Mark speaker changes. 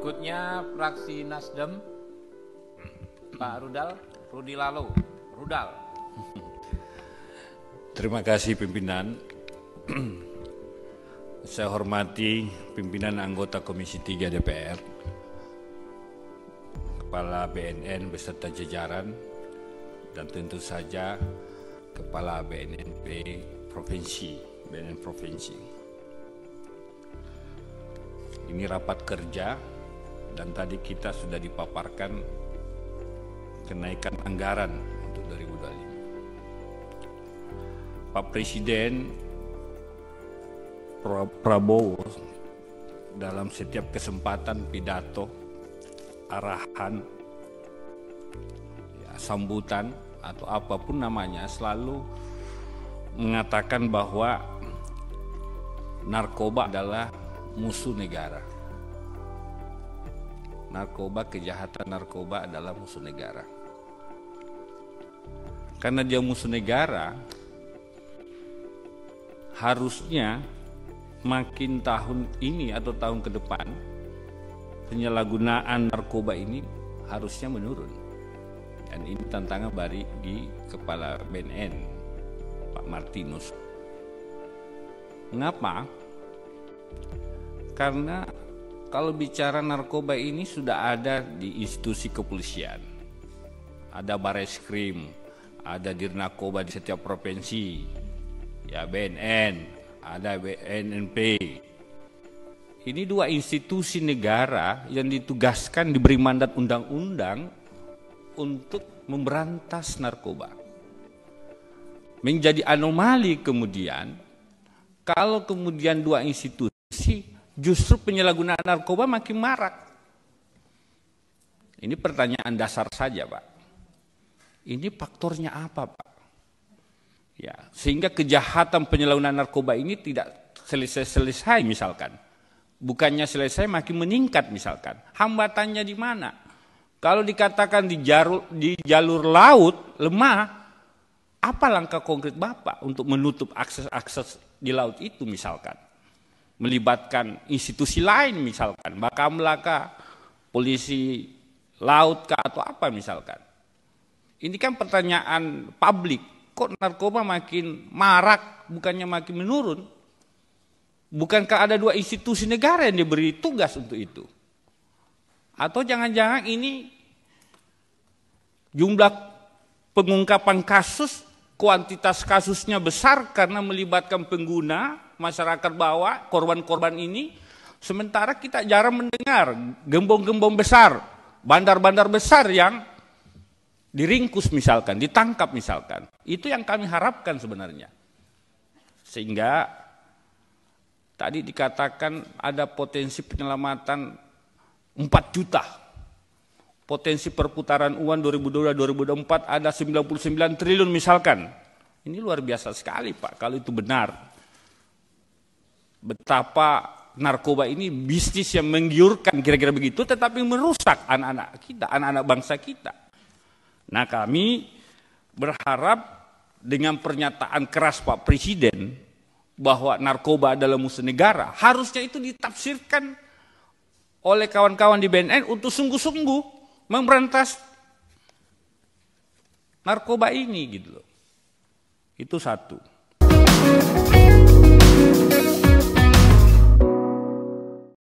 Speaker 1: Berikutnya fraksi Nasdem, Pak Rudi Lalo. Rudal.
Speaker 2: Terima kasih pimpinan. Saya hormati pimpinan anggota Komisi 3 DPR, Kepala BNN beserta jajaran, dan tentu saja Kepala BNN Provinsi. Ini rapat kerja dan tadi kita sudah dipaparkan kenaikan anggaran untuk 2025. Pak Presiden Prabowo dalam setiap kesempatan pidato, arahan, sambutan atau apapun namanya selalu mengatakan bahwa narkoba adalah musuh negara. Kejahatan narkoba adalah musuh negara. Karena dia musuh negara, harusnya makin tahun ini atau tahun ke depan penyalahgunaan narkoba ini harusnya menurun. Dan ini tantangan di Kepala BNN, Pak Martinus. Mengapa? Karena kalau bicara narkoba ini sudah ada di institusi kepolisian. Ada Bareskrim, ada Dirnarkoba di setiap provinsi, ya BNN, ada BNNP. Ini dua institusi negara yang ditugaskan, diberi mandat undang-undang untuk memberantas narkoba. Menjadi anomali kemudian, kalau kemudian dua institusi justru penyalahgunaan narkoba makin marak. Ini pertanyaan dasar saja, Pak. Ini faktornya apa, Pak? Ya, sehingga kejahatan penyalahgunaan narkoba ini tidak selesai misalkan. Bukannya selesai, makin meningkat misalkan. Hambatannya di mana? Kalau dikatakan di jalur laut lemah, apa langkah konkret Bapak untuk menutup akses di laut itu misalkan? Melibatkan institusi lain misalkan, Bakamla, polisi laut atau apa misalkan. Ini kan pertanyaan publik, kok narkoba makin marak bukannya makin menurun? Bukankah ada dua institusi negara yang diberi tugas untuk itu? Atau jangan-jangan ini jumlah pengungkapan kasus, kuantitas kasusnya besar karena melibatkan pengguna, masyarakat bawah, korban-korban ini, sementara kita jarang mendengar gembong-gembong besar, bandar-bandar besar yang diringkus misalkan, ditangkap misalkan. Itu yang kami harapkan sebenarnya. Sehingga tadi dikatakan ada potensi penyelamatan 4 juta. Potensi perputaran uang 2022-2024 ada 99 triliun misalkan. Ini luar biasa sekali, Pak, kalau itu benar. Betapa narkoba ini bisnis yang menggiurkan kira-kira begitu, tetapi merusak anak-anak kita, anak-anak bangsa kita. Nah, kami berharap dengan pernyataan keras Pak Presiden bahwa narkoba adalah musuh negara, harusnya itu ditafsirkan oleh kawan-kawan di BNN untuk sungguh-sungguh memberantas narkoba ini gitu loh. Itu satu.